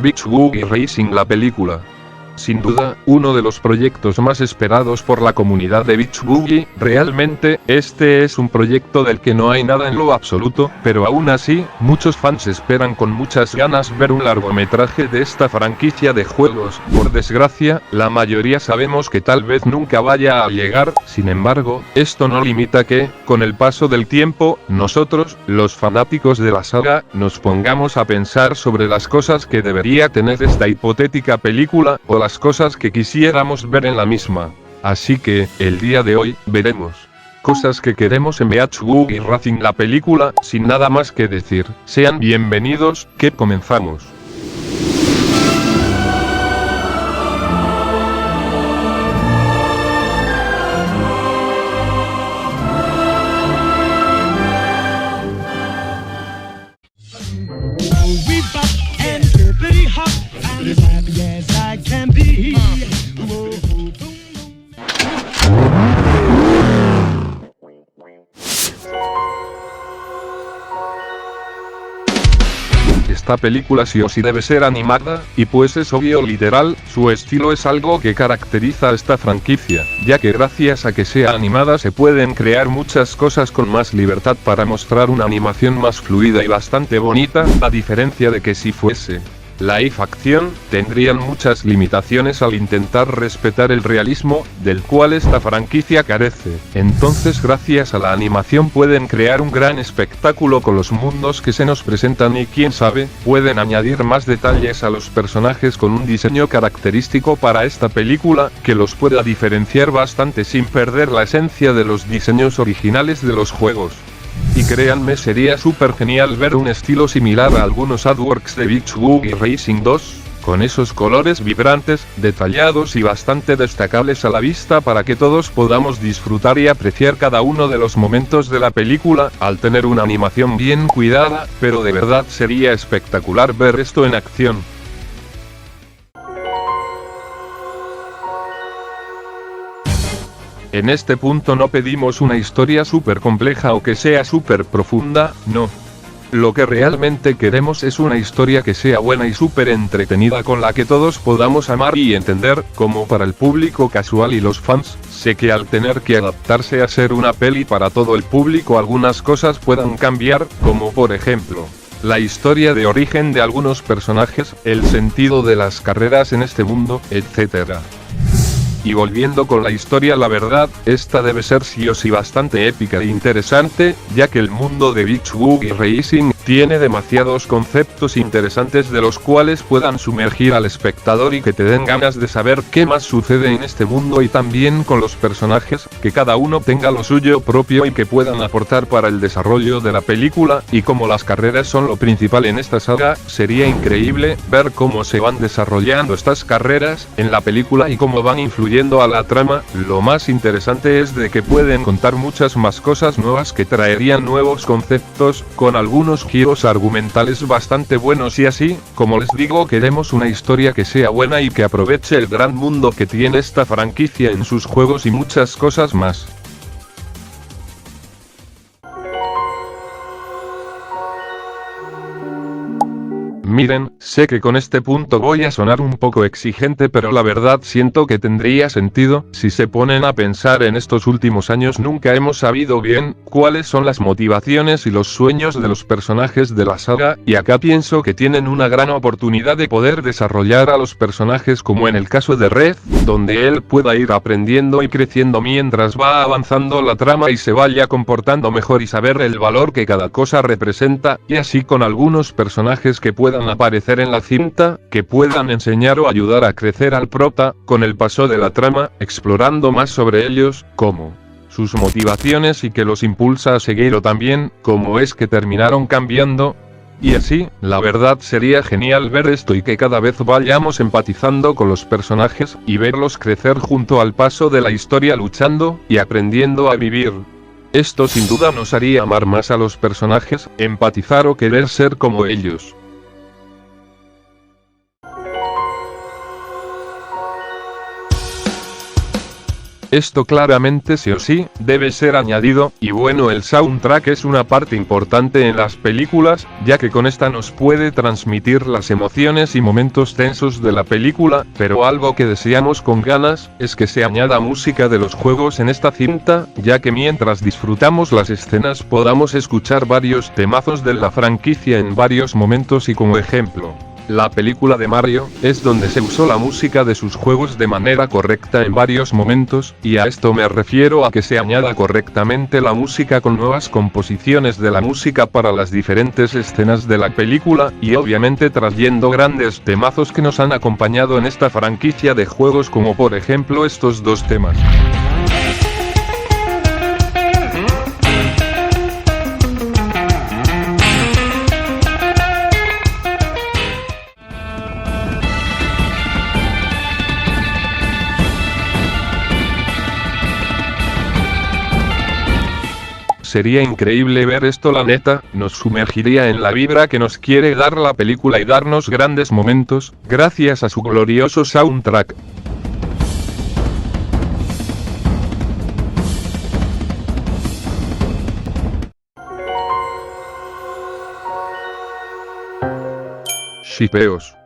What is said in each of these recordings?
Beach Boogie Racing la película. Sin duda, uno de los proyectos más esperados por la comunidad de Beach Boogie. Realmente, este es un proyecto del que no hay nada en lo absoluto, pero aún así, muchos fans esperan con muchas ganas ver un largometraje de esta franquicia de juegos. Por desgracia, la mayoría sabemos que tal vez nunca vaya a llegar. Sin embargo, esto no limita que, con el paso del tiempo, nosotros, los fanáticos de la saga, nos pongamos a pensar sobre las cosas que debería tener esta hipotética película, o las cosas que quisiéramos ver en la misma. Así que, el día de hoy, veremos cosas que queremos en Beach Boogie Racing la película. Sin nada más que decir, sean bienvenidos, que comenzamos. Esta película sí o sí debe ser animada, y pues es obvio literal, su estilo es algo que caracteriza a esta franquicia, ya que gracias a que sea animada se pueden crear muchas cosas con más libertad para mostrar una animación más fluida y bastante bonita, a diferencia de que si fuese live action, tendrían muchas limitaciones al intentar respetar el realismo, del cual esta franquicia carece. Entonces gracias a la animación pueden crear un gran espectáculo con los mundos que se nos presentan y quién sabe, pueden añadir más detalles a los personajes con un diseño característico para esta película, que los pueda diferenciar bastante sin perder la esencia de los diseños originales de los juegos. Y créanme, sería súper genial ver un estilo similar a algunos artworks de Beach Boogie Racing 2, con esos colores vibrantes, detallados y bastante destacables a la vista para que todos podamos disfrutar y apreciar cada uno de los momentos de la película, al tener una animación bien cuidada, pero de verdad sería espectacular ver esto en acción. En este punto no pedimos una historia súper compleja o que sea súper profunda, no. Lo que realmente queremos es una historia que sea buena y súper entretenida con la que todos podamos amar y entender, como para el público casual y los fans. Sé que al tener que adaptarse a ser una peli para todo el público algunas cosas puedan cambiar, como por ejemplo, la historia de origen de algunos personajes, el sentido de las carreras en este mundo, etc. Y volviendo con la historia, la verdad, esta debe ser sí o sí bastante épica e interesante, ya que el mundo de Beach Boogie Racing tiene demasiados conceptos interesantes de los cuales puedan sumergir al espectador y que te den ganas de saber qué más sucede en este mundo, y también con los personajes, que cada uno tenga lo suyo propio y que puedan aportar para el desarrollo de la película. Y como las carreras son lo principal en esta saga, sería increíble ver cómo se van desarrollando estas carreras en la película y cómo van influyendo a la trama. Lo más interesante es de que pueden contar muchas más cosas nuevas que traerían nuevos conceptos, con algunos giros argumentales bastante buenos, y así, como les digo, queremos una historia que sea buena y que aproveche el gran mundo que tiene esta franquicia en sus juegos y muchas cosas más. Miren, sé que con este punto voy a sonar un poco exigente, pero la verdad siento que tendría sentido. Si se ponen a pensar, en estos últimos años nunca hemos sabido bien cuáles son las motivaciones y los sueños de los personajes de la saga, y acá pienso que tienen una gran oportunidad de poder desarrollar a los personajes, como en el caso de Red, donde él pueda ir aprendiendo y creciendo mientras va avanzando la trama y se vaya comportando mejor y saber el valor que cada cosa representa, y así con algunos personajes que puedan aparecer en la cinta, que puedan enseñar o ayudar a crecer al prota, con el paso de la trama, explorando más sobre ellos, como sus motivaciones y que los impulsa a seguir, o también, cómo es que terminaron cambiando. Y así, la verdad sería genial ver esto y que cada vez vayamos empatizando con los personajes, y verlos crecer junto al paso de la historia, luchando, y aprendiendo a vivir. Esto sin duda nos haría amar más a los personajes, empatizar o querer ser como ellos. Esto claramente sí o sí, debe ser añadido, y bueno, el soundtrack es una parte importante en las películas, ya que con esta nos puede transmitir las emociones y momentos tensos de la película, pero algo que deseamos con ganas, es que se añada música de los juegos en esta cinta, ya que mientras disfrutamos las escenas podamos escuchar varios temazos de la franquicia en varios momentos y como ejemplo. La película de Mario, es donde se usó la música de sus juegos de manera correcta en varios momentos, y a esto me refiero a que se añada correctamente la música con nuevas composiciones de la música para las diferentes escenas de la película, y obviamente trayendo grandes temazos que nos han acompañado en esta franquicia de juegos como por ejemplo estos dos temas. Sería increíble ver esto, la neta, nos sumergiría en la vibra que nos quiere dar la película y darnos grandes momentos, gracias a su glorioso soundtrack. Shipeos.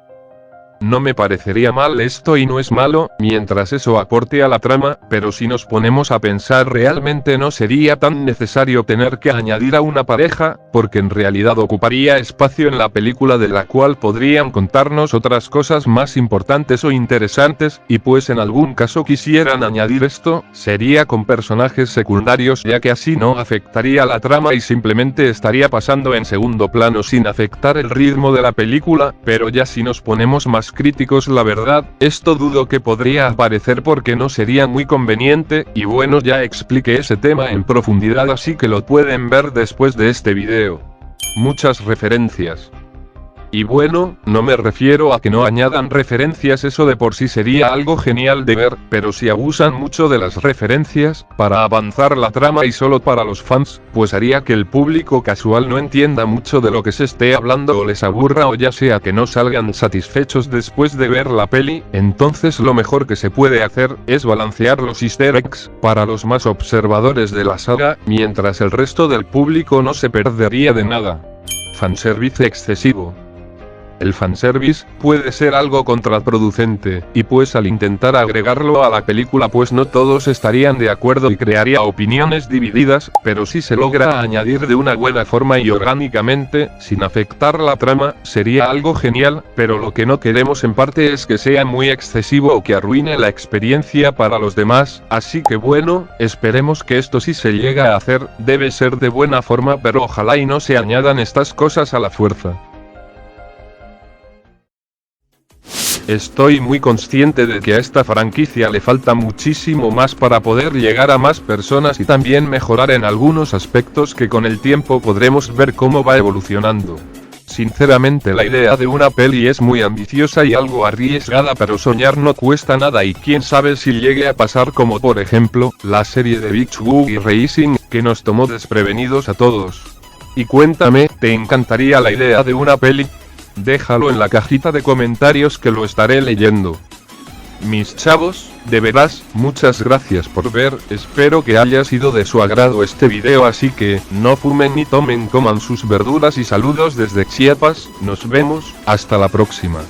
No me parecería mal esto y no es malo, mientras eso aporte a la trama, pero si nos ponemos a pensar realmente no sería tan necesario tener que añadir a una pareja, porque en realidad ocuparía espacio en la película de la cual podrían contarnos otras cosas más importantes o interesantes, y pues en algún caso quisieran añadir esto, sería con personajes secundarios ya que así no afectaría la trama y simplemente estaría pasando en segundo plano sin afectar el ritmo de la película, pero ya si nos ponemos más críticos, la verdad, esto dudo que podría aparecer porque no sería muy conveniente, y bueno, ya expliqué ese tema en profundidad, así que lo pueden ver después de este video. Muchas referencias. Y bueno, no me refiero a que no añadan referencias, eso de por sí sería algo genial de ver, pero si abusan mucho de las referencias, para avanzar la trama y solo para los fans, pues haría que el público casual no entienda mucho de lo que se esté hablando o les aburra o ya sea que no salgan satisfechos después de ver la peli, entonces lo mejor que se puede hacer, es balancear los easter eggs, para los más observadores de la saga, mientras el resto del público no se perdería de nada. Fanservice excesivo. El fanservice puede ser algo contraproducente, y pues al intentar agregarlo a la película pues no todos estarían de acuerdo y crearía opiniones divididas, pero si se logra añadir de una buena forma y orgánicamente, sin afectar la trama, sería algo genial, pero lo que no queremos en parte es que sea muy excesivo o que arruine la experiencia para los demás, así que bueno, esperemos que esto si se llega a hacer, debe ser de buena forma, pero ojalá y no se añadan estas cosas a la fuerza. Estoy muy consciente de que a esta franquicia le falta muchísimo más para poder llegar a más personas y también mejorar en algunos aspectos que con el tiempo podremos ver cómo va evolucionando. Sinceramente la idea de una peli es muy ambiciosa y algo arriesgada, pero soñar no cuesta nada y quién sabe si llegue a pasar como por ejemplo, la serie de Beach Boogie Racing, que nos tomó desprevenidos a todos. Y cuéntame, ¿te encantaría la idea de una peli? Déjalo en la cajita de comentarios que lo estaré leyendo. Mis chavos, de veras, muchas gracias por ver, espero que haya sido de su agrado este video, así que, no fumen ni tomen, coman sus verduras y saludos desde Chiapas, nos vemos, hasta la próxima.